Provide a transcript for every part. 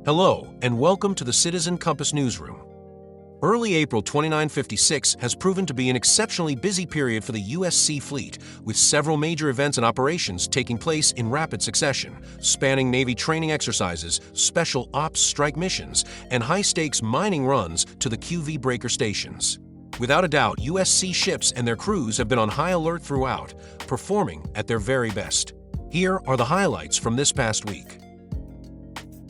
Hello, and welcome to the Citizen Compass Newsroom. Early April 2956 has proven to be an exceptionally busy period for the USC Fleet, with several major events and operations taking place in rapid succession, spanning Navy training exercises, special ops strike missions, and high-stakes mining runs to the QV breaker stations. Without a doubt, USC ships and their crews have been on high alert throughout, performing at their very best. Here are the highlights from this past week.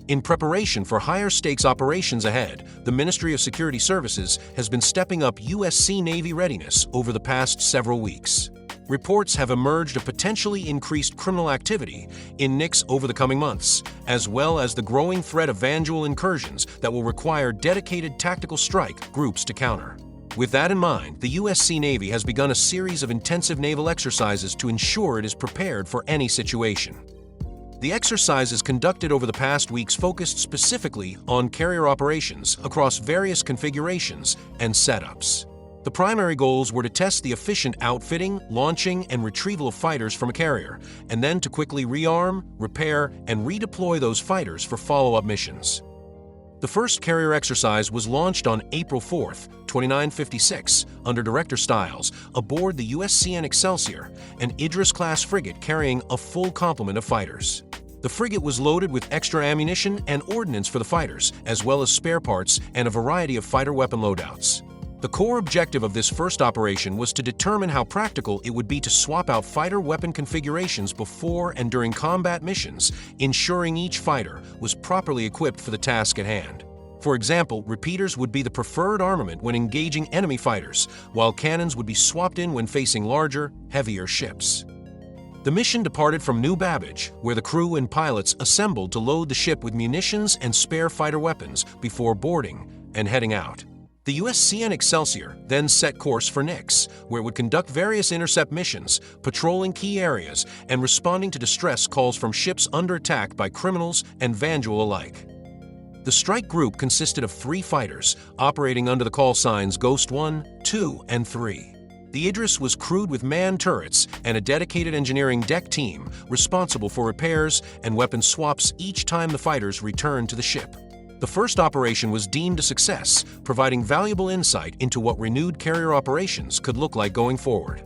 In preparation for higher-stakes operations ahead, the Ministry of Security Services has been stepping up USC Navy readiness over the past several weeks. Reports have emerged of potentially increased criminal activity in NICS over the coming months, as well as the growing threat of vanguard incursions that will require dedicated tactical strike groups to counter. With that in mind, the USC Navy has begun a series of intensive naval exercises to ensure it is prepared for any situation. The exercises conducted over the past weeks focused specifically on carrier operations across various configurations and setups. The primary goals were to test the efficient outfitting, launching, and retrieval of fighters from a carrier, and then to quickly rearm, repair, and redeploy those fighters for follow-up missions. The first carrier exercise was launched on April 4, 2956, under Director Stiles, aboard the USCN Excelsior, an Idris-class frigate carrying a full complement of fighters. The frigate was loaded with extra ammunition and ordnance for the fighters, as well as spare parts and a variety of fighter weapon loadouts. The core objective of this first operation was to determine how practical it would be to swap out fighter weapon configurations before and during combat missions, ensuring each fighter was properly equipped for the task at hand. For example, repeaters would be the preferred armament when engaging enemy fighters, while cannons would be swapped in when facing larger, heavier ships. The mission departed from New Babbage, where the crew and pilots assembled to load the ship with munitions and spare fighter weapons before boarding and heading out. The USCN Excelsior then set course for NICS, where it would conduct various intercept missions, patrolling key areas, and responding to distress calls from ships under attack by criminals and vandal alike. The strike group consisted of 3 fighters, operating under the call signs Ghost 1, 2, and 3. The Idris was crewed with manned turrets and a dedicated engineering deck team responsible for repairs and weapon swaps each time the fighters returned to the ship. The first operation was deemed a success, providing valuable insight into what renewed carrier operations could look like going forward.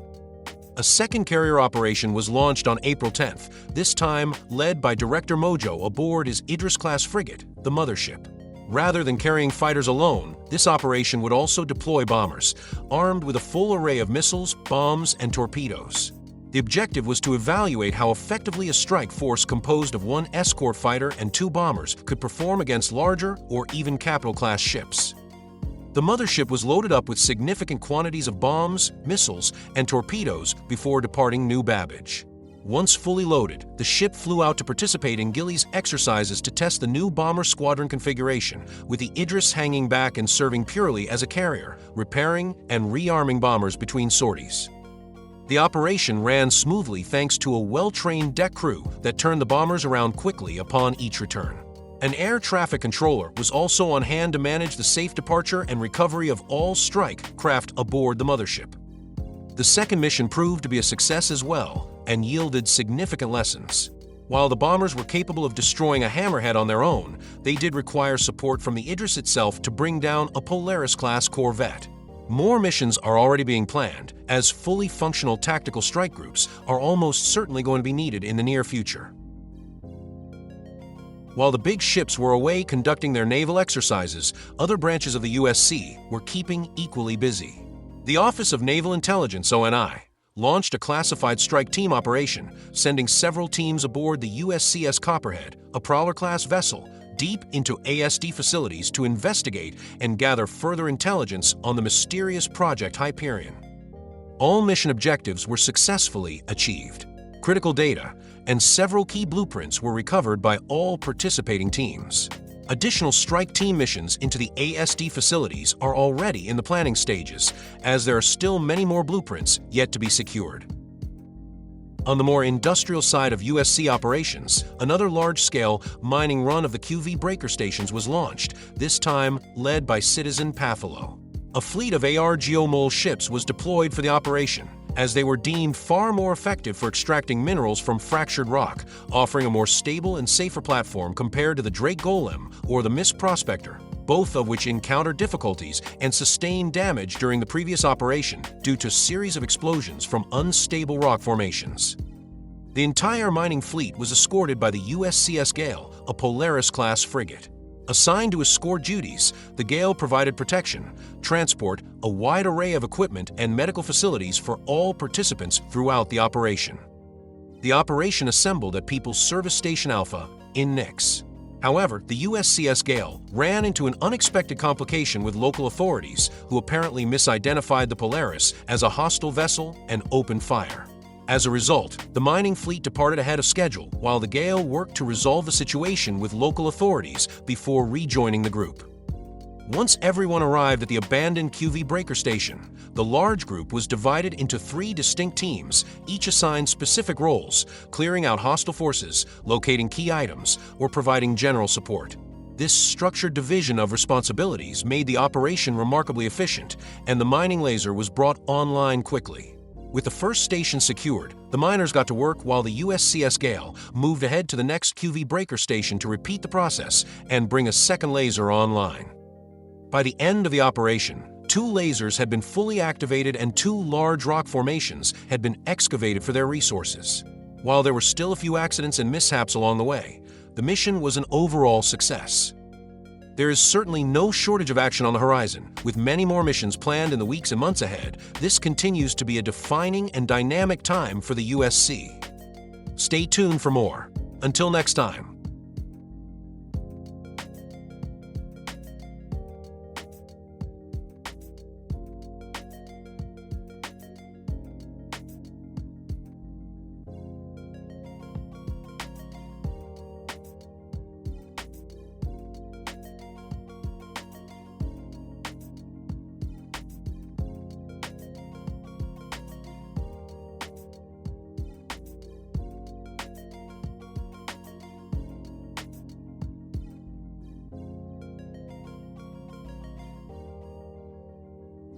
A second carrier operation was launched on April 10th, this time led by Director Mojo aboard his Idris-class frigate, the Mothership. Rather than carrying fighters alone, this operation would also deploy bombers, armed with a full array of missiles, bombs, and torpedoes. The objective was to evaluate how effectively a strike force composed of 1 escort fighter and 2 bombers could perform against larger or even capital-class ships. The Mothership was loaded up with significant quantities of bombs, missiles, and torpedoes before departing New Babbage. Once fully loaded, the ship flew out to participate in Gilly's exercises to test the new bomber squadron configuration, with the Idris hanging back and serving purely as a carrier, repairing and rearming bombers between sorties. The operation ran smoothly thanks to a well-trained deck crew that turned the bombers around quickly upon each return. An air traffic controller was also on hand to manage the safe departure and recovery of all strike craft aboard the Mothership. The second mission proved to be a success as well and yielded significant lessons. While the bombers were capable of destroying a hammerhead on their own, they did require support from the Idris itself to bring down a Polaris-class corvette. More missions are already being planned, as fully functional tactical strike groups are almost certainly going to be needed in the near future. While the big ships were away conducting their naval exercises, other branches of the USC were keeping equally busy. The Office of Naval Intelligence, ONI, launched a classified strike team operation, sending several teams aboard the USCS Copperhead, a Prowler-class vessel, deep into ASD facilities to investigate and gather further intelligence on the mysterious Project Hyperion. All mission objectives were successfully achieved. Critical data and several key blueprints were recovered by all participating teams. Additional strike team missions into the ASD facilities are already in the planning stages, as there are still many more blueprints yet to be secured. On the more industrial side of USC operations, another large-scale mining run of the QV breaker stations was launched, this time led by Citizen Patholo. A fleet of AR Geomol ships was deployed for the operation, as they were deemed far more effective for extracting minerals from fractured rock, offering a more stable and safer platform compared to the Drake Golem or the Mist Prospector, both of which encountered difficulties and sustained damage during the previous operation due to a series of explosions from unstable rock formations. The entire mining fleet was escorted by the USCS Gale, a Polaris-class frigate. Assigned to escort duties, the Gale provided protection, transport, a wide array of equipment, and medical facilities for all participants throughout the operation. The operation assembled at People's Service Station Alpha in Nix. However, the USCS Gale ran into an unexpected complication with local authorities who apparently misidentified the Polaris as a hostile vessel and opened fire. As a result, the mining fleet departed ahead of schedule while the Gale worked to resolve the situation with local authorities before rejoining the group. Once everyone arrived at the abandoned QV breaker station, the large group was divided into 3 distinct teams, each assigned specific roles, clearing out hostile forces, locating key items, or providing general support. This structured division of responsibilities made the operation remarkably efficient, and the mining laser was brought online quickly. With the first station secured, the miners got to work while the USCS Gale moved ahead to the next QV breaker station to repeat the process and bring a second laser online. By the end of the operation, 2 lasers had been fully activated and 2 large rock formations had been excavated for their resources. While there were still a few accidents and mishaps along the way, the mission was an overall success. There is certainly no shortage of action on the horizon. With many more missions planned in the weeks and months ahead, this continues to be a defining and dynamic time for the USC. Stay tuned for more. Until next time.